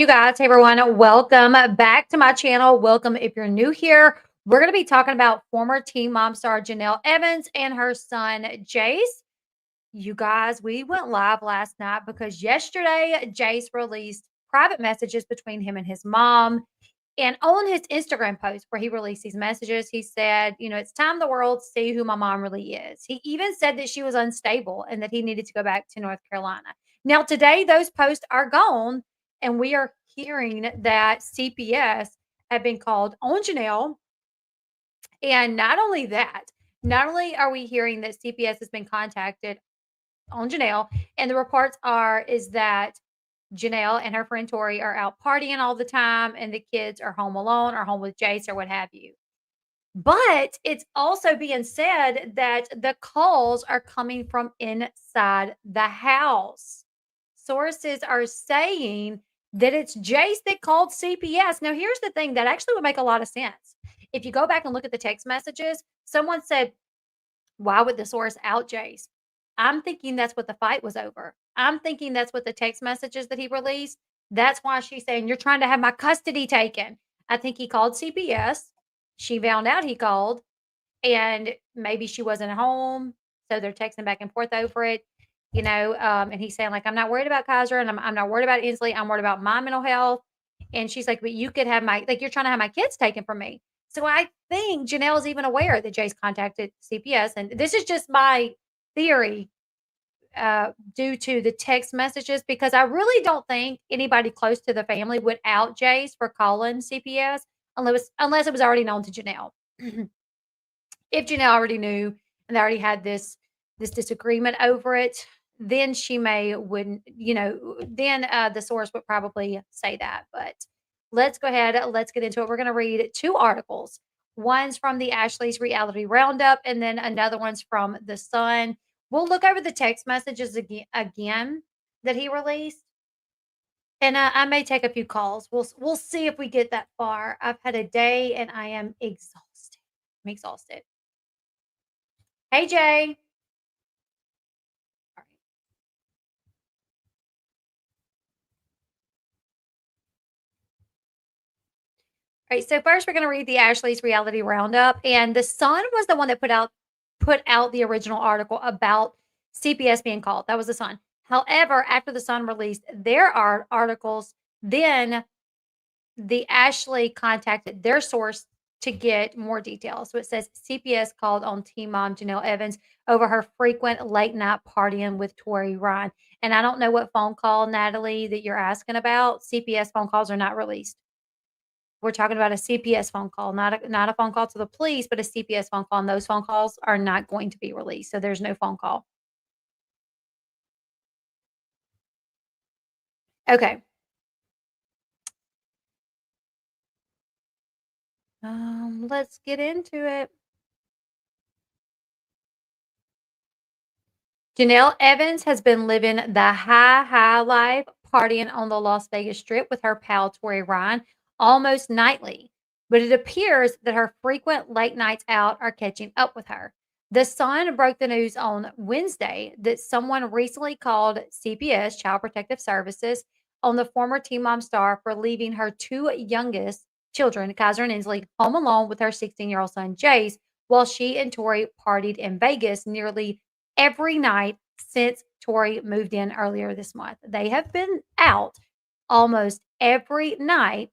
you guys. Hey, everyone. Welcome back to my channel. Welcome if you're new here. We're going to be talking about former Teen Mom star Jenelle Evans and her son, Jace. You guys, we went live last night because yesterday Jace released private messages between him and his mom. And on his Instagram post where he released these messages, he said, it's time the world see who my mom really is. He even said that she was unstable and that he needed to go back to North Carolina. Now, today, those posts are gone, and we are hearing that CPS have been called on Jenelle. And not only that, not only are we hearing that CPS has been contacted on Jenelle, and the reports is that Jenelle and her friend Tori are out partying all the time, and the kids are home alone or home with Jace or what have you. But it's also being said that the calls are coming from inside the house. Sources are saying that it's Jace that called CPS. Now, here's the thing that actually would make a lot of sense. If you go back and look at the text messages, someone said, why would the source out Jace? I'm thinking that's what the fight was over. I'm thinking that's what the text messages that he released. That's why she's saying, you're trying to have my custody taken. I think he called CPS. She found out he called, and maybe she wasn't home. So they're texting back and forth over it, and he's saying, like, I'm not worried about Kaiser, and I'm not worried about Inslee. I'm worried about my mental health. And she's like, but you could have you're trying to have my kids taken from me. So I think Janelle is even aware that Jace contacted CPS. And this is just my theory due to the text messages, because I really don't think anybody close to the family would out Jace for calling CPS unless it was already known to Janelle. If Janelle already knew and they already had this disagreement over it, then she wouldn't, then the source would probably say that. But let's go ahead. Let's get into it. We're going to read two articles. One's from the Ashley's Reality Roundup, and then another one's from The Sun. We'll look over the text messages again that he released. And I may take a few calls. We'll see if we get that far. I've had a day and I am exhausted. I'm exhausted. Hey, Jay. All right. So first, we're going to read the Ashley's Reality Roundup, and The Sun was the one that put out the original article about CPS being called. That was The Sun. However, after The Sun released their articles, then the Ashley contacted their source to get more details. So it says CPS called on teen mom Jenelle Evans over her frequent late night partying with Tori Ryan. And I don't know what phone call, Natalie, that you're asking about. CPS phone calls are not released. We're talking about a CPS phone call, not a phone call to the police, but a CPS phone call. And those phone calls are not going to be released. So there's no phone call. Okay. Let's get into it. Jenelle Evans has been living the high life, partying on the Las Vegas Strip with her pal Tori Ryan almost nightly. But it appears that her frequent late nights out are catching up with her. The Sun broke the news on Wednesday that someone recently called CPS, Child Protective Services, on the former Teen Mom star for leaving her two youngest children, Kaiser and Inslee, home alone with her 16-year-old son, Jace, while she and Tori partied in Vegas nearly every night since Tori moved in earlier this month. They have been out almost every night.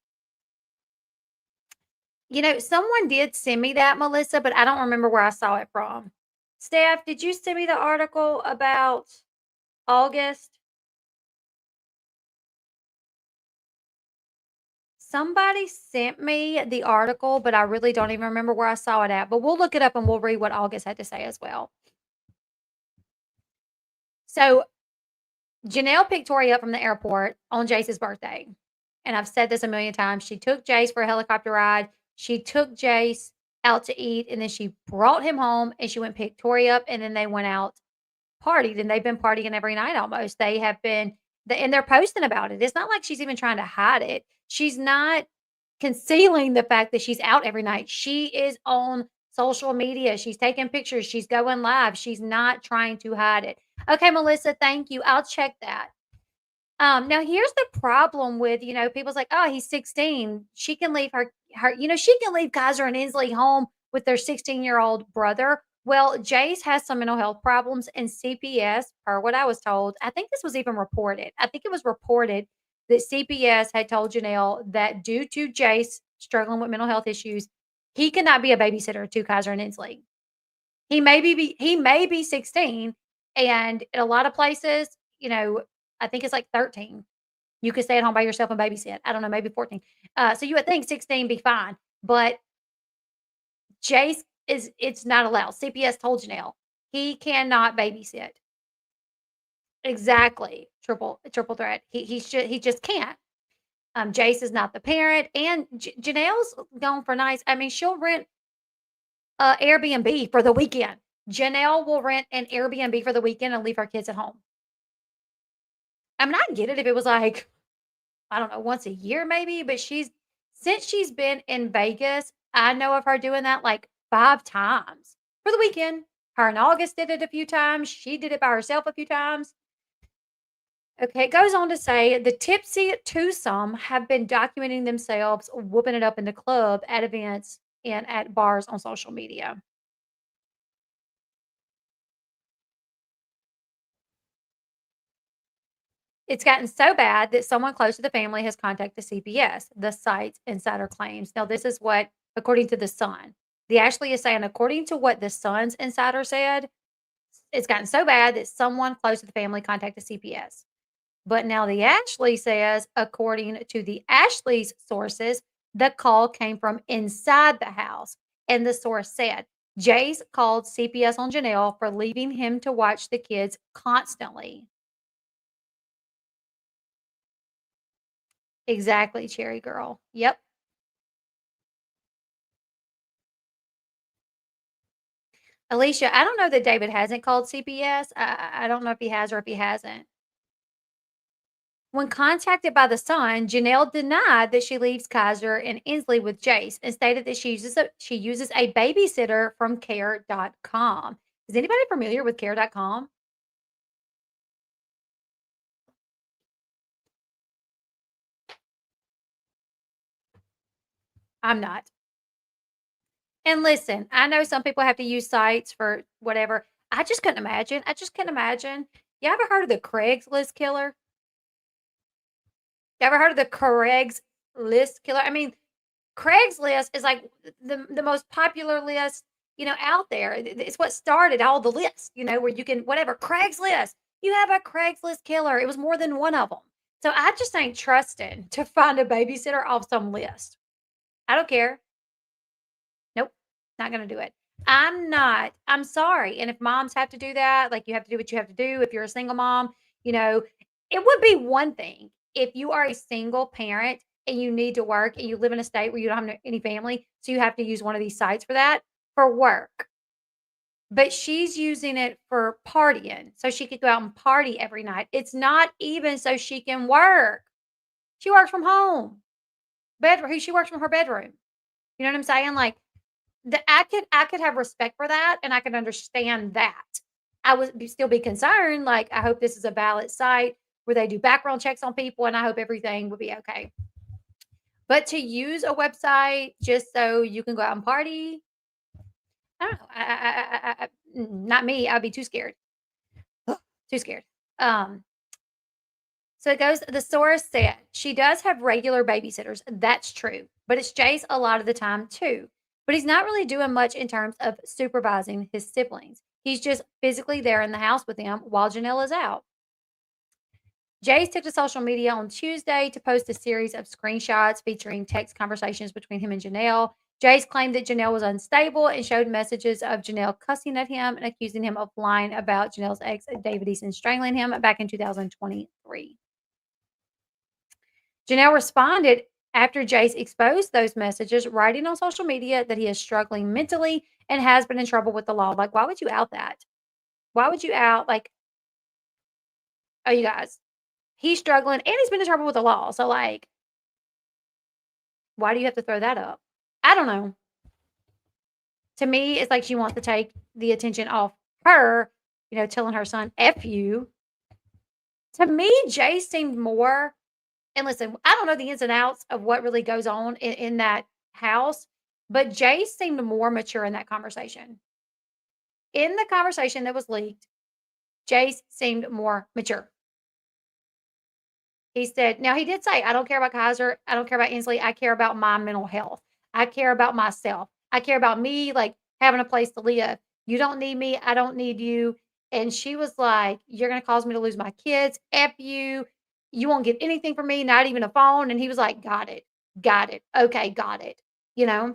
Someone did send me that, Melissa, but I don't remember where I saw it from. Steph, did you send me the article about August? Somebody sent me the article, but I really don't even remember where I saw it at. But we'll look it up and we'll read what August had to say as well. So Jenelle picked Tori up from the airport on Jace's birthday. And I've said this a million times. She took Jace for a helicopter ride. She took Jace out to eat, and then she brought him home, and she went pick Tori up, and then they went out, partied, and they've been partying every night almost. They have been, and they're posting about it. It's not like she's even trying to hide it. She's not concealing the fact that she's out every night. She is on social media. She's taking pictures. She's going live. She's not trying to hide it. Okay, Melissa, thank you. I'll check that. Now here's the problem with, people's like, "Oh, he's 16. She can leave she can leave Kaiser and Inslee home with their 16-year-old brother." Well, Jace has some mental health problems and CPS, per what I was told, I think this was even reported. I think it was reported that CPS had told Janelle that due to Jace struggling with mental health issues, he cannot be a babysitter to Kaiser and Inslee. He may be 16, and in a lot of places, I think it's like 13. You could stay at home by yourself and babysit. I don't know, maybe 14. So you would think 16 be fine, but Jace it's not allowed. CPS told Janelle he cannot babysit. Exactly. Triple threat. He just can't. Jace is not the parent, and Janelle's gone for nights. I mean, she'll rent Airbnb for the weekend. Janelle will rent an Airbnb for the weekend and leave her kids at home. I mean, I get it if it was like, I don't know, once a year maybe, but since she's been in Vegas, I know of her doing that like 5 times for the weekend. Her and August did it a few times. She did it by herself a few times. Okay, it goes on to say the tipsy twosome have been documenting themselves whooping it up in the club, at events, and at bars on social media. It's gotten so bad that someone close to the family has contacted CPS, the site's insider claims. Now, this is what, according to The Sun, the Ashley is saying, according to what The Sun's insider said, it's gotten so bad that someone close to the family contacted CPS. But now the Ashley says, according to the Ashley's sources, the call came from inside the house. And the source said, Jace called CPS on Janelle for leaving him to watch the kids constantly. Exactly, Cherry Girl. Yep. Alicia, I don't know that David hasn't called CPS. I don't know if he has or if he hasn't. When contacted by the Sun, Janelle denied that she leaves Kaiser and Inslee with Jace and stated that she uses a babysitter from care.com. Is anybody familiar with care.com? I'm not. And listen, I know some people have to use sites for whatever. I just couldn't imagine. I just couldn't imagine. You ever heard of the Craigslist killer? You ever heard of the Craigslist killer? I mean, Craigslist is like the most popular list, out there. It's what started all the lists, where you can whatever Craigslist. You have a Craigslist killer. It was more than one of them. So I just ain't trusting to find a babysitter off some list. I don't care. Nope, not gonna do it. I'm not. I'm sorry. And if moms have to do that, like you have to do what you have to do. If you're a single mom, you know, it would be one thing if you are a single parent and you need to work and you live in a state where you don't have any family, so you have to use one of these sites for that for work. But she's using it for partying, so she could go out and party every night. It's not even so she can work. She works from home. Bedroom. She works from her bedroom. You know what I'm saying? Like I could have respect for that, and I can understand that. I would still be concerned, like, I hope this is a valid site where they do background checks on people, and I hope everything will be okay. But to use a website just so you can go out and party, I don't know. Not me. I'd be too scared. Too scared. Um, so it goes, the source said she does have regular babysitters. That's true. But it's Jace a lot of the time too. But he's not really doing much in terms of supervising his siblings. He's just physically there in the house with them while Janelle is out. Jace took to social media on Tuesday to post a series of screenshots featuring text conversations between him and Janelle. Jace claimed that Janelle was unstable and showed messages of Janelle cussing at him and accusing him of lying about Janelle's ex, David Eason, strangling him back in 2023. Janelle responded after Jace exposed those messages, writing on social media that he is struggling mentally and has been in trouble with the law. Like, why would you out that? Why would you out, like, oh, you guys, he's struggling and he's been in trouble with the law. So, like, why do you have to throw that up? I don't know. To me, it's like she wants to take the attention off her, telling her son, F you. To me, Jay seemed more and listen, I don't know the ins and outs of what really goes on in that house, but Jay seemed more mature in that conversation. In the conversation that was leaked, Jace seemed more mature. He said, now he did say, I don't care about Kaiser. I don't care about Inslee. I care about my mental health. I care about myself. I care about me, like having a place to live. You don't need me. I don't need you. And she was like, you're going to cause me to lose my kids. F you. You won't get anything from me, not even a phone. And he was like, got it. Got it. Okay, got it. You know?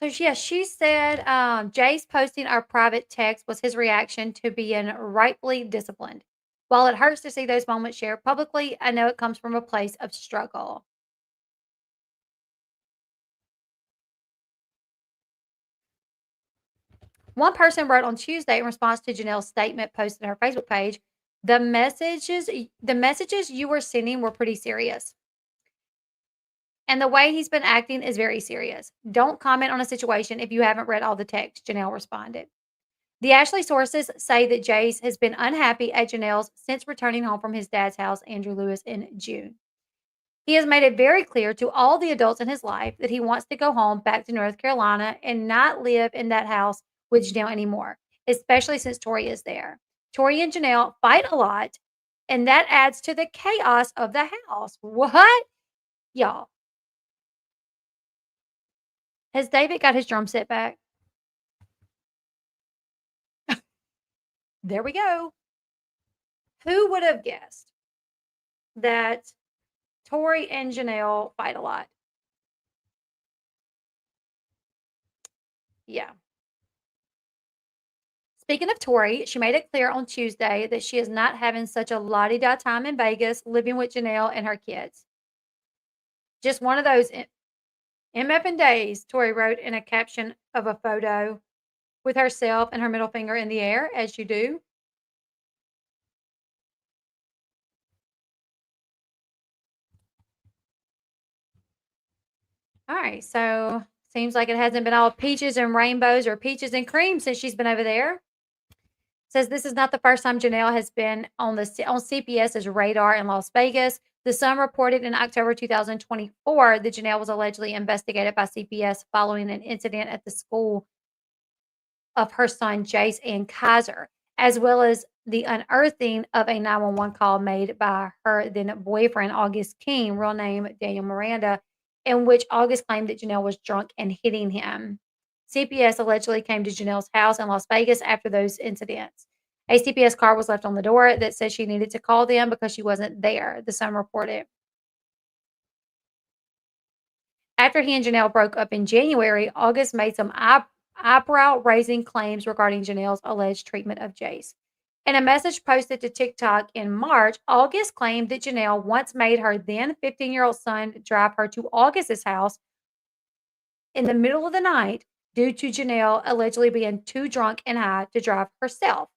So, yeah, she said Jace posting our private text was his reaction to being rightfully disciplined. While it hurts to see those moments shared publicly, I know it comes from a place of struggle. One person wrote on Tuesday in response to Janelle's statement posted on her Facebook page, the messages you were sending were pretty serious. And the way he's been acting is very serious. Don't comment on a situation if you haven't read all the text, Janelle responded. The Ashley sources say that Jace has been unhappy at Janelle's since returning home from his dad's house, Andrew Lewis, in June. He has made it very clear to all the adults in his life that he wants to go home back to North Carolina and not live in that house with Janelle anymore, especially since Tori is there. Tori and Janelle fight a lot, and that adds to the chaos of the house. What? Y'all, has David got his drum set back? There we go. Who would have guessed that Tori and Janelle fight a lot? Yeah. Speaking of Tori, she made it clear on Tuesday that she is not having such a la-di-da time in Vegas living with Janelle and her kids. Just one of those MFing days, Tori wrote in a caption of a photo with herself and her middle finger in the air, as you do. All right, so seems like it hasn't been all peaches and rainbows or peaches and cream since she's been over there. Says this is not the first time Janelle has been on CPS's radar in Las Vegas. The Sun reported in October 2024 that Janelle was allegedly investigated by CPS following an incident at the school of her son Jace and Kaiser, as well as the unearthing of a 911 call made by her then boyfriend August King, real name Daniel Miranda, in which August claimed that Janelle was drunk and hitting him. CPS allegedly came to Janelle's house in Las Vegas after those incidents. A CPS card was left on the door that said she needed to call them because she wasn't there, the Sun reported. After he and Janelle broke up in January, August made some eyebrow raising claims regarding Janelle's alleged treatment of Jace. In a message posted to TikTok in March, August claimed that Janelle once made her then 15-year-old son drive her to August's house in the middle of the night due to Janelle allegedly being too drunk and high to drive herself.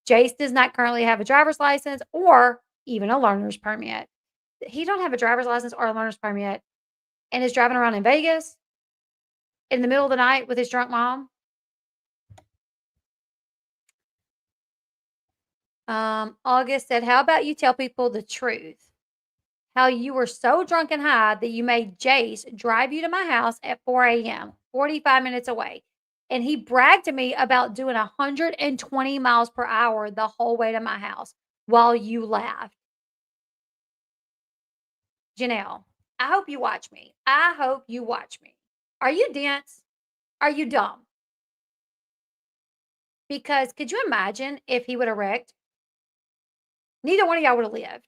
Jace does not currently have a driver's license or even a learner's permit. He don't have a driver's license or a learner's permit and is driving around in Vegas in the middle of the night with his drunk mom. August said, how about you tell people the truth? How you were so drunk and high that you made Jace drive you to my house at 4 a.m., 45 minutes away. And he bragged to me about doing 120 miles per hour the whole way to my house while you laughed. Janelle, I hope you watch me. I hope you watch me. Are you dense? Are you dumb? Because could you imagine if he would have wrecked? Neither one of y'all would have lived.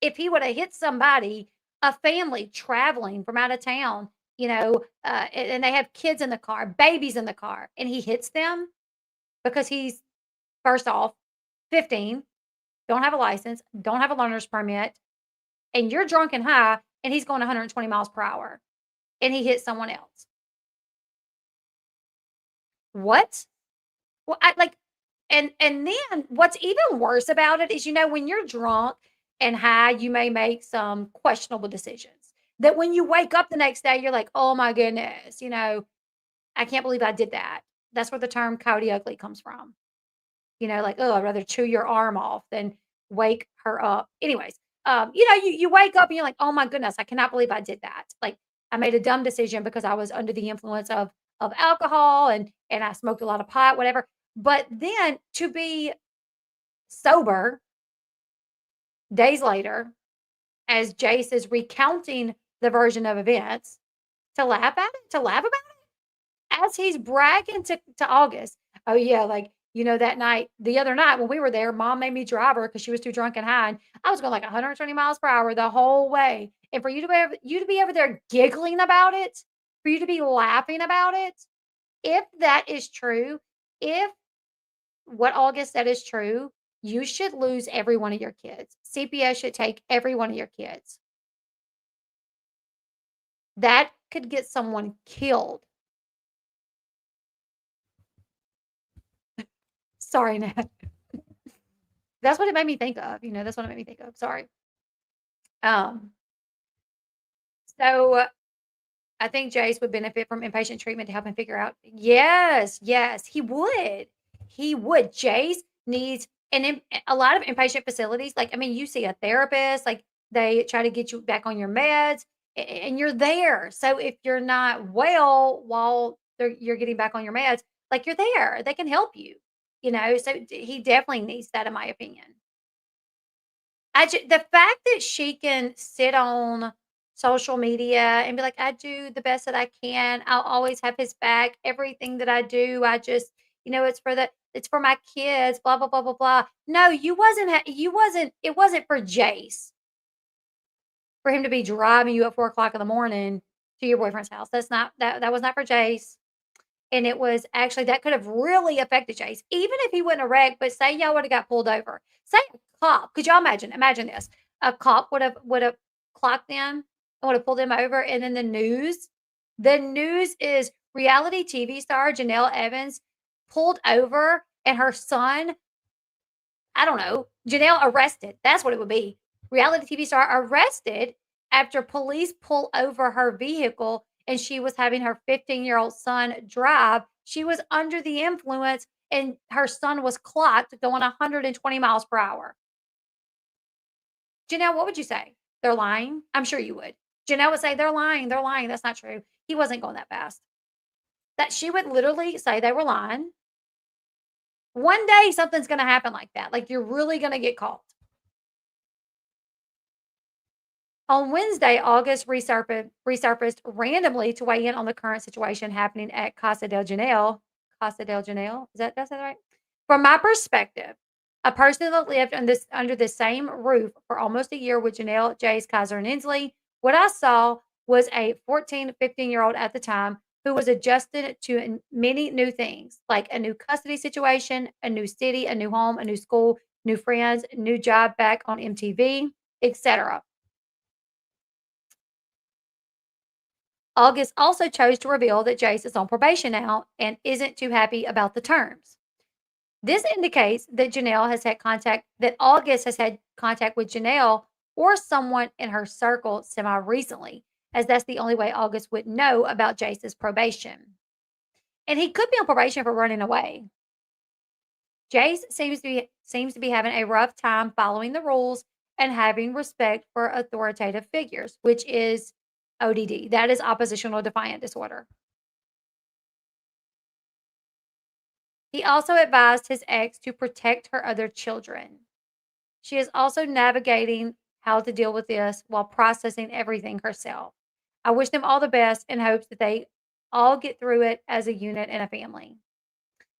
If he would have hit somebody, a family traveling from out of town, and they have kids in the car, babies in the car, and he hits them because he's, first off, 15, don't have a license, don't have a learner's permit, and you're drunk and high, and he's going 120 miles per hour, and he hits someone else. What? Well, and then what's even worse about it is, when you're drunk and high, you may make some questionable decisions that when you wake up the next day, you're like, oh my goodness, I can't believe I did that. That's where the term coyote ugly comes from. like, "Oh, I'd rather chew your arm off than wake her up." Anyways, you wake up and you're like, "Oh my goodness, I cannot believe I did that." Like, I made a dumb decision because I was under the influence of alcohol and I smoked a lot of pot, whatever. But then to be sober days later, as Jace is recounting the version of events, to laugh at it, to laugh about it, as he's bragging to August. Oh yeah, like, that night, the other night when we were there, mom made me drive her because she was too drunk and high. And I was going like 120 miles per hour the whole way. And for you to be over there giggling about it, for you to be laughing about it, if that is true, if what August said is true, you should lose every one of your kids. CPS should take every one of your kids. That could get someone killed. Sorry, Nat. That's what it made me think of. That's what it made me think of. Sorry. Um, so I think Jace would benefit from inpatient treatment to help him figure out. Yes, yes, he would. He would. Jace needs a lot of inpatient facilities. Like, I mean, you see a therapist, like they try to get you back on your meds, and you're there. So if you're not well while you're getting back on your meds, like you're there, they can help you. So he definitely needs that, in my opinion. The fact that she can sit on social media and be like, "I do the best that I can. I'll always have his back. Everything that I do, I just, it's for my kids, blah, blah, blah, blah, blah." No, it wasn't for Jace for him to be driving you at 4 o'clock in the morning to your boyfriend's house. That was not for Jace. And it was actually that could have really affected Jace, even if he wouldn't have wrecked. But say y'all would have got pulled over. Say a cop. Could y'all imagine? Imagine this. A cop would have clocked them and would have pulled him over. And then the news is reality TV star Jenelle Evans pulled over and her son, I don't know, Jenelle arrested. That's what it would be. Reality TV star arrested after police pull over her vehicle and she was having her 15-year-old son drive. She was under the influence and her son was clocked going 120 miles per hour. Janelle, what would you say? They're lying? I'm sure you would. Janelle would say, "They're lying. They're lying. That's not true. He wasn't going that fast." That she would literally say they were lying. One day something's going to happen like that. Like you're really going to get caught. On Wednesday, August resurfaced randomly to weigh in on the current situation happening at Casa del Janelle. Casa del Janelle? Did I say that right? From my perspective, a person that lived under the same roof for almost a year with Janelle, Jace, Kaiser, and Inslee, what I saw was a 14, 15-year-old at the time who was adjusted to many new things, like a new custody situation, a new city, a new home, a new school, new friends, new job back on MTV, etc. August also chose to reveal that Jace is on probation now and isn't too happy about the terms. This indicates that August has had contact with Jenelle or someone in her circle semi recently, as that's the only way August would know about Jace's probation. And he could be on probation for running away. Jace seems to be having a rough time following the rules and having respect for authoritative figures, which is ODD. That is oppositional defiant disorder. He also advised his ex to protect her other children. She is also navigating how to deal with this while processing everything herself. I wish them all the best in hopes that they all get through it as a unit and a family.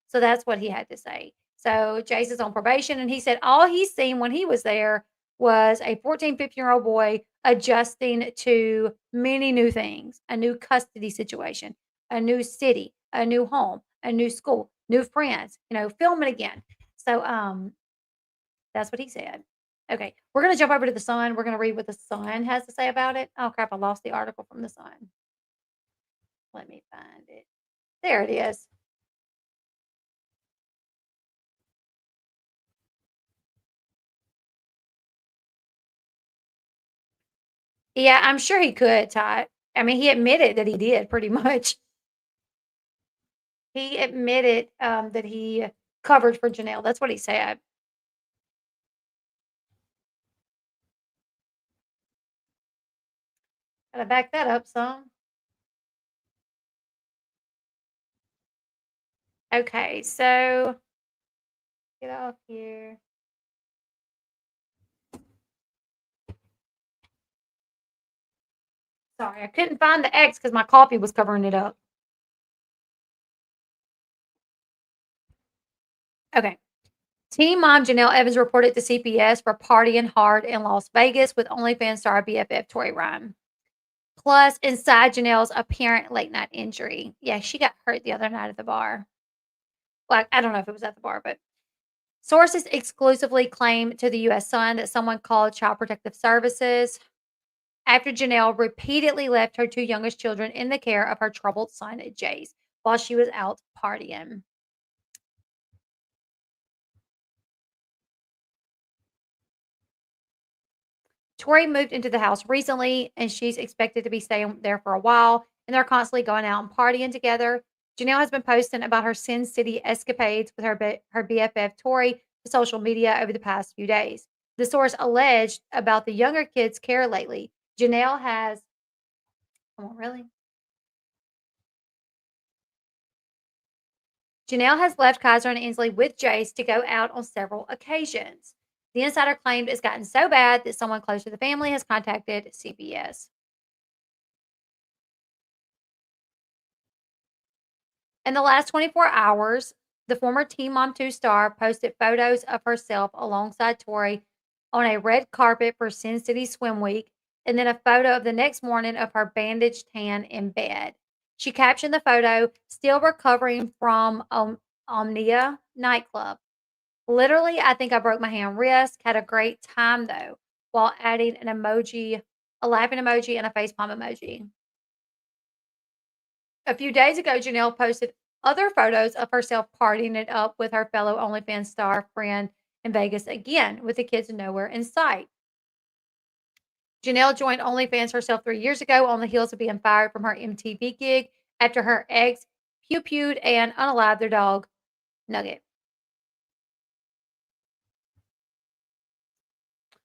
So that's what he had to say. So Jace is on probation, and he said all he's seen when he was there was a 14, 15-year-old boy adjusting to many new things, a new custody situation, a new city, a new home, a new school, new friends, filming again. So that's what he said. Okay, we're gonna jump over to the Sun. We're gonna read what the Sun has to say about it. Oh crap, I lost the article from the Sun. Let me find it. There it is. Yeah, I'm sure he could, Ty. I mean, he admitted that he did pretty much. He admitted that he coverage for Jenelle. That's what he said. Gotta back that up some. Okay, so get off here. Sorry, I couldn't find the X because my coffee was covering it up. Okay. Teen mom Jenelle Evans reported to CPS for partying hard in Las Vegas with OnlyFans star BFF Tori Ryan. Plus, inside Janelle's apparent late night injury. Yeah, she got hurt the other night at the bar. Like, I don't know if it was at the bar, but sources exclusively claim to the US Sun that someone called Child Protective Services after Janelle repeatedly left her two youngest children in the care of her troubled son, Jace, while she was out partying. Tori moved into the house recently, and she's expected to be staying there for a while, and they're constantly going out and partying together. Janelle has been posting about her Sin City escapades with her BFF Tori to social media over the past few days. The source alleged about the younger kids' care lately. Janelle has, oh, really? Janelle has left Kaiser and Inslee with Jace to go out on several occasions. The insider claimed it's gotten so bad that someone close to the family has contacted CPS. In the last 24 hours, the former Teen Mom 2 star posted photos of herself alongside Tori on a red carpet for Sin City Swim Week, and then a photo of the next morning of her bandaged hand in bed. She captioned the photo, still recovering from Omnia nightclub. Literally, I think I broke my hand wrist, had a great time though, while adding an emoji, a laughing emoji, and a facepalm emoji. A few days ago, Janelle posted other photos of herself partying it up with her fellow OnlyFans star friend in Vegas again, with the kids nowhere in sight. Janelle joined OnlyFans herself 3 years ago on the heels of being fired from her MTV gig after her ex pew-pewed and unalived their dog, Nugget.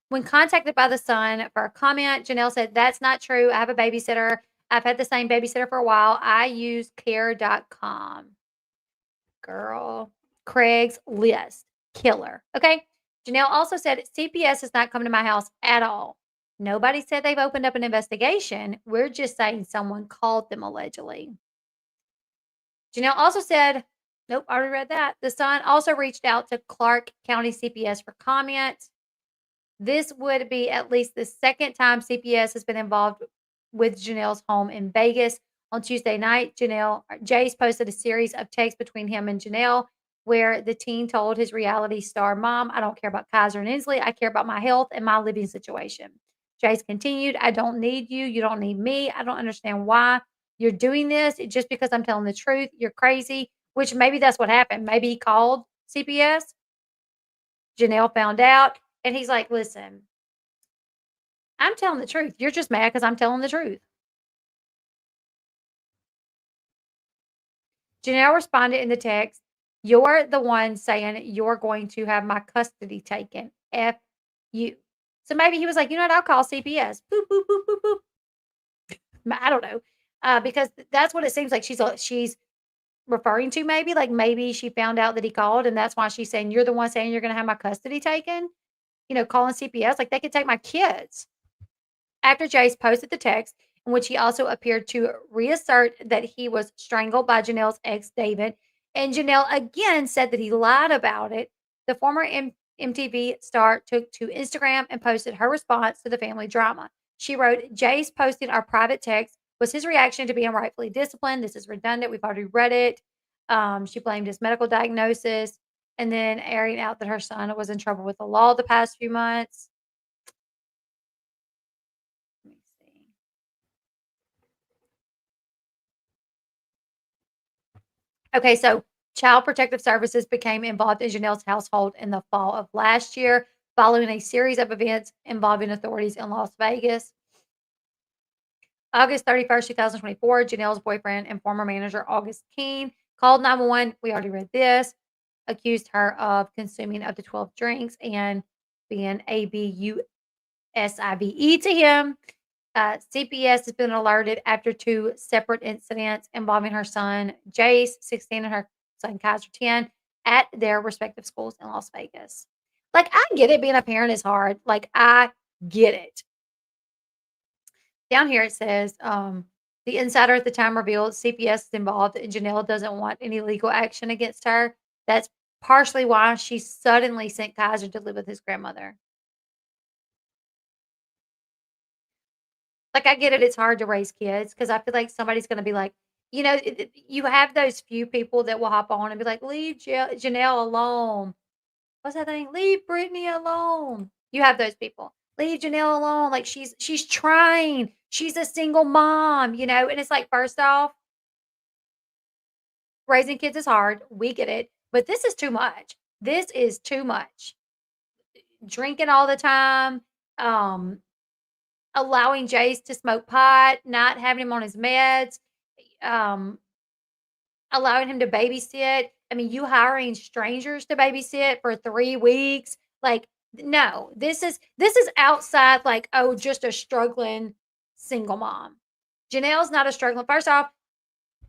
When contacted by The Sun for a comment, Janelle said, "That's not true. I have a babysitter. I've had the same babysitter for a while. I use care.com." Girl, Craig's List, killer. Okay. Janelle also said CPS has not come to my house at all. Nobody said they've opened up an investigation. We're just saying someone called them allegedly. Janelle also said, nope, I already read that. The Sun also reached out to Clark County CPS for comment. This would be at least the second time CPS has been involved with Janelle's home in Vegas. On Tuesday night, Jace posted a series of texts between him and Janelle where the teen told his reality star mom, "I don't care about Kaiser and Inslee. I care about my health and my living situation." Jace continued, "I don't need you. You don't need me. I don't understand why you're doing this. Just because I'm telling the truth. You're crazy," which maybe that's what happened. Maybe he called CPS. Janelle found out, and he's like, "Listen, I'm telling the truth. You're just mad because I'm telling the truth." Janelle responded in the text, "You're the one saying you're going to have my custody taken. F you." So maybe he was like, "You know what? I'll call CPS." Boop, boop, boop, boop, boop. I don't know. Because that's what it seems like she's referring to maybe. Like maybe she found out that he called and that's why she's saying, "You're the one saying you're going to have my custody taken." Calling CPS. Like they could take my kids. After Jace posted the text, in which he also appeared to reassert that he was strangled by Janelle's ex, David, and Janelle again said that he lied about it, the former MTV star took to Instagram and posted her response to the family drama. She wrote, "Jace posting our private text was his reaction to being rightfully disciplined. This is redundant. We've already read it." She blamed his medical diagnosis and then airing out that her son was in trouble with the law the past few months. Let me see. Okay, so Child Protective Services became involved in Janelle's household in the fall of last year, following a series of events involving authorities in Las Vegas. August 31st, 2024, Janelle's boyfriend and former manager, August Keene, called 911. We already read this. accused her of consuming up to 12 drinks and being ABUSIVE to him. CPS has been alerted after 2 separate incidents involving her son, Jace, 16, and her son, Kaiser, 10, at their respective schools in Las Vegas. Like, I get it, being a parent is hard. Like, I get it. Down here it says, the insider at the time revealed CPS is involved and Jenelle doesn't want any legal action against her. That's partially why she suddenly sent Kaiser to live with his grandmother. Like, I get it, it's hard to raise kids because I feel like somebody's gonna be like, you have those few people that will hop on and be like, "Leave Janelle alone." What's that thing? "Leave Brittany alone." You have those people. "Leave Janelle alone, like, she's trying. She's a single mom," and it's like, first off, raising kids is hard, we get it, but this is too much. This is too much. Drinking all the time, um, allowing Jace to smoke pot, not having him on his meds, um, allowing him to babysit. I mean, you hiring strangers to babysit for 3 weeks, like, no, this is outside, like, oh, just a struggling single mom. Janelle's not a struggling first off,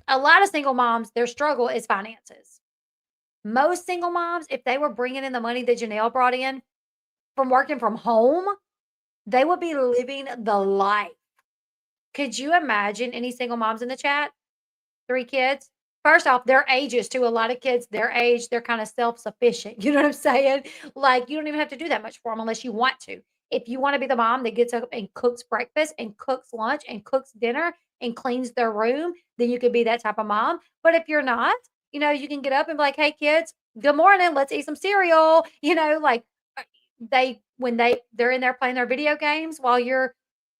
a lot of single moms, their struggle is finances. Most single moms, if they were bringing in the money that Janelle brought in from working from home, they would be living the life. Could you imagine any single moms in the chat? 3 kids? First off, their ages too. A lot of kids, their age, they're kinda self-sufficient. You know what I'm saying? Like, you don't even have to do that much for them unless you want to. If you wanna be the mom that gets up and cooks breakfast and cooks lunch and cooks dinner and cleans their room, then you could be that type of mom. But if you're not, you can get up and be like, "Hey, kids, good morning. Let's eat some cereal." Like, they're in there playing their video games while you're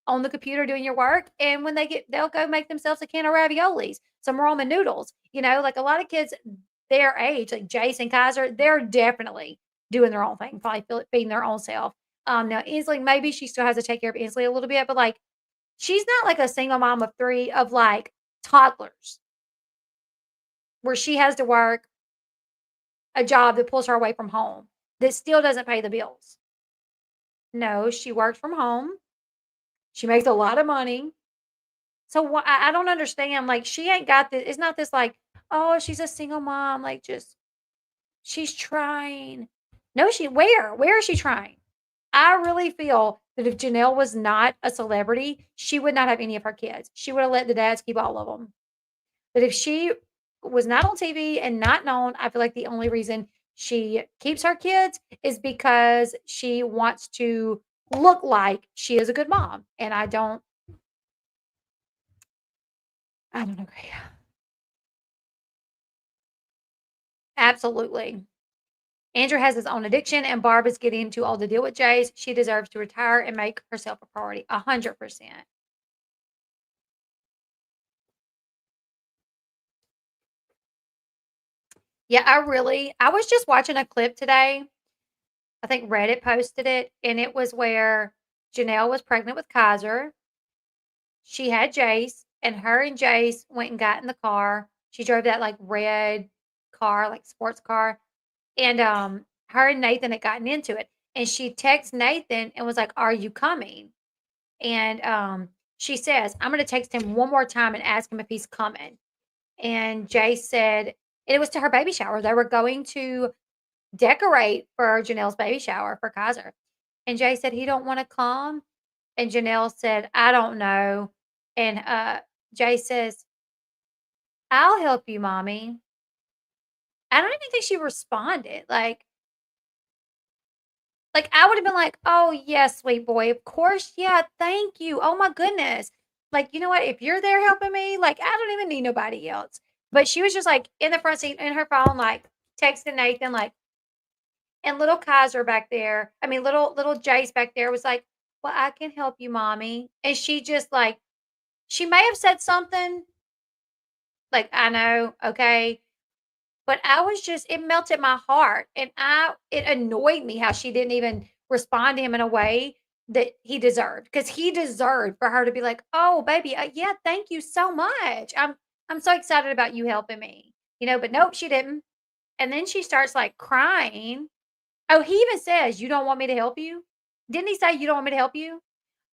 on the computer doing your work, and when they'll go make themselves a can of raviolis, some ramen noodles, like, a lot of kids their age, like Jace and Kaiser, they're definitely doing their own thing, probably feeding their own self. Now Inslee, maybe she still has to take care of Inslee a little bit, but, like, she's not like a single mom of 3 of, like, toddlers, where she has to work a job that pulls her away from home, that still doesn't pay the bills. No, she worked from home. She makes a lot of money. So wha I don't understand, like, she ain't got the it's not this like, "Oh, she's a single mom, like, just she's trying." No, where is she trying? I really feel that if Janelle was not a celebrity, she would not have any of her kids. She would have let the dads keep all of them. But if she was not on TV and not known, I feel like the only reason she keeps her kids is because she wants to look like she is a good mom, and I don't agree. Absolutely. Andrew has his own addiction, and Barb is getting too old to deal with Jace. She deserves to retire and make herself a priority. 100%. Yeah, I was just watching a clip today. I think Reddit posted it, and it was where Janelle was pregnant with Kaiser. She had Jace, and her and Jace went and got in the car. She drove that like red car, like sports car. And her and Nathan had gotten into it. And she texted Nathan and was like, "Are you coming?" And she says, "I'm going to text him one more time and ask him if he's coming." And Jay said, it was to her baby shower. They were going to decorate for Janelle's baby shower for Kaiser. And Jay said, "He don't want to come." And Janelle said, "I don't know." And Jay says, "I'll help you, mommy." I don't even think she responded. Like, I would have been like, "Oh, yes, sweet boy. Of course. Yeah, thank you. Oh my goodness." Like, you know what? If you're there helping me, like, I don't even need nobody else. But she was just like in the front seat in her phone, like texting Nathan, like, and little Kaiser back there. I mean, little Jace back there was like, "Well, I can help you, mommy." And she just like, she may have said something like, "I know, okay." But I was just it melted my heart, and it annoyed me how she didn't even respond to him in a way that he deserved, because he deserved for her to be like, "Oh, baby, yeah, thank you so much. I'm so excited about you helping me." But nope, she didn't. And then she starts, like, crying. Oh, he even says, "You don't want me to help you?" Didn't he say, "You don't want me to help you?"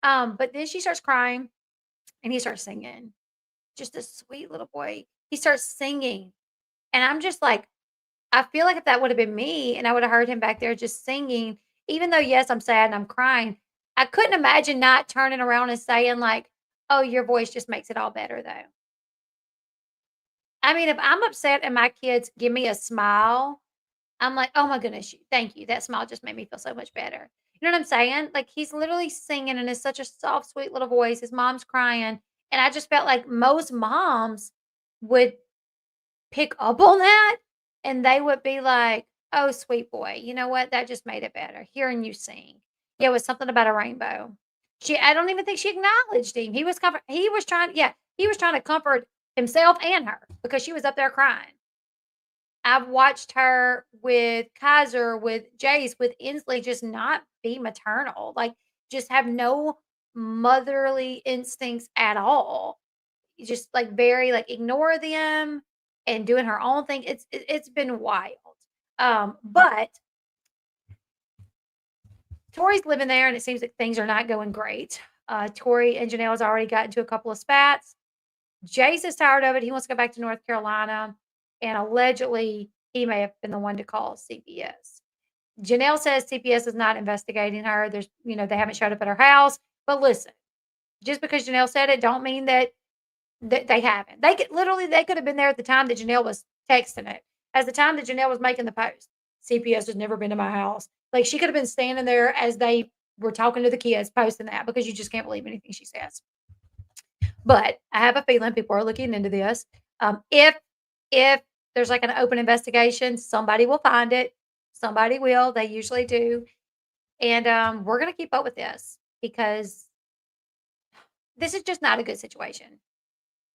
But then she starts crying, and he starts singing. Just a sweet little boy. He starts singing, and I'm just like, I feel like if that would have been me and I would have heard him back there just singing, even though, yes, I'm sad and I'm crying, I couldn't imagine not turning around and saying like, "Oh, your voice just makes it all better, though." I mean, if I'm upset and my kids give me a smile, I'm like, "Oh my goodness, thank you. That smile just made me feel so much better." You know what I'm saying? Like, he's literally singing and it's such a soft, sweet little voice. His mom's crying, and I just felt like most moms would pick up on that, and they would be like, "Oh, sweet boy, you know what? That just made it better, hearing you sing." Yeah, it was something about a rainbow. I don't even think she acknowledged him. He was trying to comfort himself and her because she was up there crying. I've watched her with Kaiser, with Jace, with Inslee just not be maternal, like, just have no motherly instincts at all. Just, like, very, like, ignore them and doing her own thing. It's been wild. But Tori's living there, and it seems like things are not going great. Tori and Janelle's already got into a couple of spats. Jace is tired of it. He wants to go back to North Carolina, and allegedly, he may have been the one to call CPS. Janelle says CPS is not investigating her. They haven't showed up at her house. But listen, just because Janelle said it, don't mean that they haven't. They could have been there at the time that Janelle was texting it. As the time that Janelle was making the post. CPS has never been to my house. Like, she could have been standing there as they were talking to the kids, posting that because you just can't believe anything she says. But I have a feeling people are looking into this. If there's like an open investigation, somebody will find it. Somebody will. They usually do. And we're gonna keep up with this because this is just not a good situation.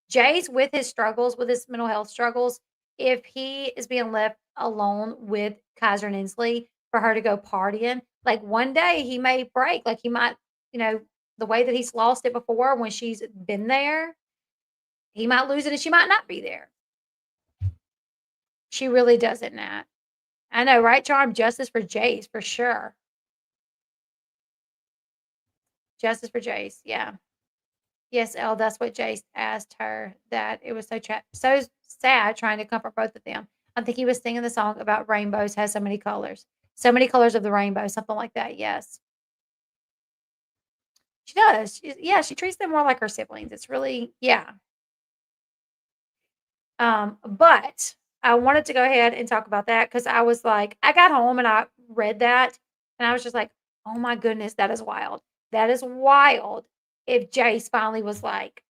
Jay's with his struggles, with his mental health struggles, if he is being left alone with Kaiser and Inslee for her to go partying, like, one day he may break, like, he might, you know, the way that he's lost it before when she's been there, he might lose it and she might not be there. She really doesn't, Nat. I know, right, Charm? Justice for Jace, for sure. Justice for Jace, yeah. Yes, Elle, that's what Jace asked her, that it was so sad trying to comfort both of them. I think he was singing the song about rainbows has so many colors. So many colors of the rainbow, something like that, yes. She does. She treats them more like her siblings. It's really yeah. But I wanted to go ahead and talk about that because I was like I got home and I read that, and I was just like, "Oh my goodness, that is wild. That is wild." If Jace finally was like,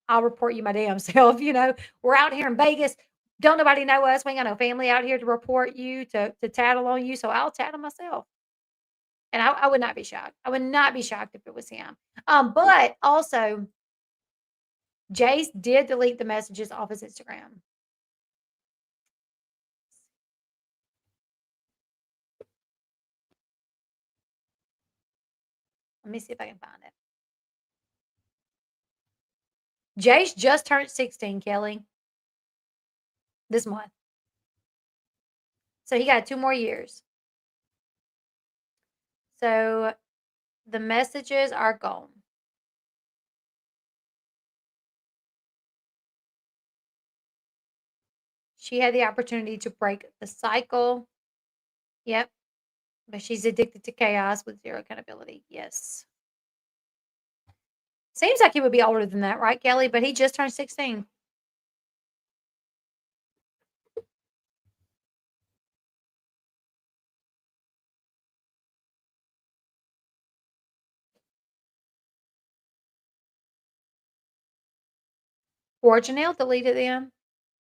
I'll report you my damn self, We're out here in Vegas. Don't nobody know us. We ain't got no family out here to report you, to tattle on you, so I'll tattle myself. And I would not be shocked. I would not be shocked if it was him. But also, Jace did delete the messages off his Instagram. Let me see if I can find it. Jace just turned 16, Kelly, this month. So he got 2 more years. So the messages are gone. She had the opportunity to break the cycle. Yep. But she's addicted to chaos with zero accountability. Yes. Seems like he would be older than that, right, Kelly? But he just turned 16. Or Janelle deleted them.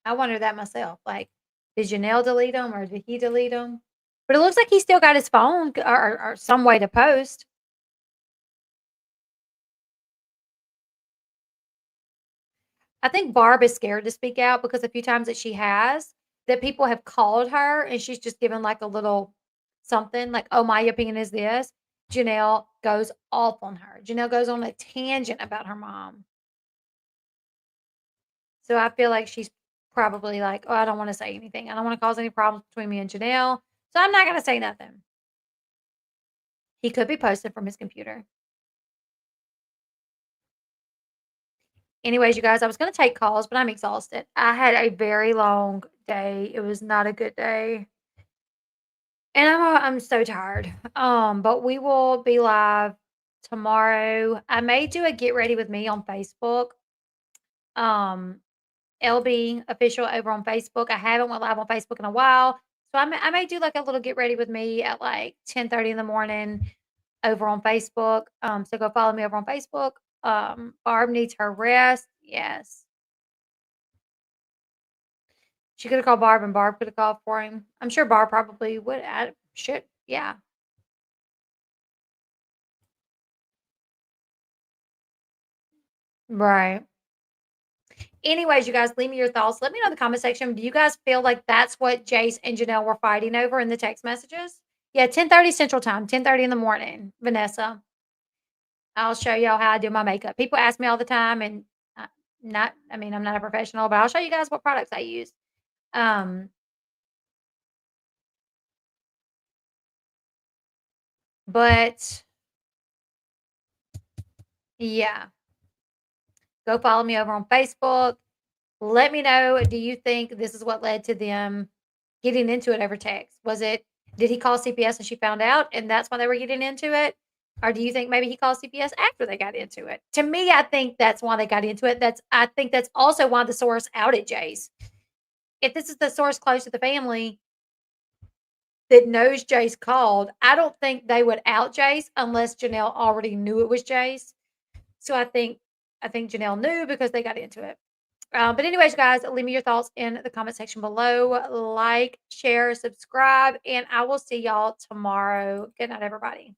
I wonder that myself. Like, did Janelle delete them or did he delete them? But it looks like he still got his phone or some way to post. I think Barb is scared to speak out because a few times that she has, that people have called her and she's just given like a little something like, oh, my opinion is this. Janelle goes off on her. Janelle goes on a tangent about her mom. So I feel like she's probably like, "Oh, I don't wanna say anything. I don't wanna cause any problems between me and Jenelle, so I'm not gonna say nothing." He could be posted from his computer. Anyways, you guys, I was gonna take calls, but I'm exhausted. I had a very long day. It was not a good day, and I'm so tired. But we will be live tomorrow. I may do a get ready with me on Facebook. Um, LB official over on Facebook. I haven't went live on Facebook in a while, so I may do like a little get ready with me at like 10:30 in the morning over on Facebook. So go follow me over on Facebook. Barb needs her rest. Yes. She could have called Barb and Barb could have called for him. I'm sure Barb probably would add shit. Yeah. Right. Anyways, you guys, leave me your thoughts. Let me know in the comment section. Do you guys feel like that's what Jace and Janelle were fighting over in the text messages? Yeah, 10:30 Central Time, 10:30 in the morning. Vanessa, I'll show y'all how I do my makeup. People ask me all the time, and I mean, I'm not a professional, but I'll show you guys what products I use. Um, but yeah, go follow me over on Facebook. Let me know, do you think this is what led to them getting into it over text? Did he call CPS and she found out and that's why they were getting into it? Or do you think maybe he called CPS after they got into it? To me, I think that's why they got into it. I think that's also why the source outed Jace. If this is the source close to the family that knows Jace called, I don't think they would out Jace unless Janelle already knew it was Jace. So I think Janelle knew because they got into it. But anyways, guys, leave me your thoughts in the comment section below. Like, share, subscribe, and I will see y'all tomorrow. Good night, everybody.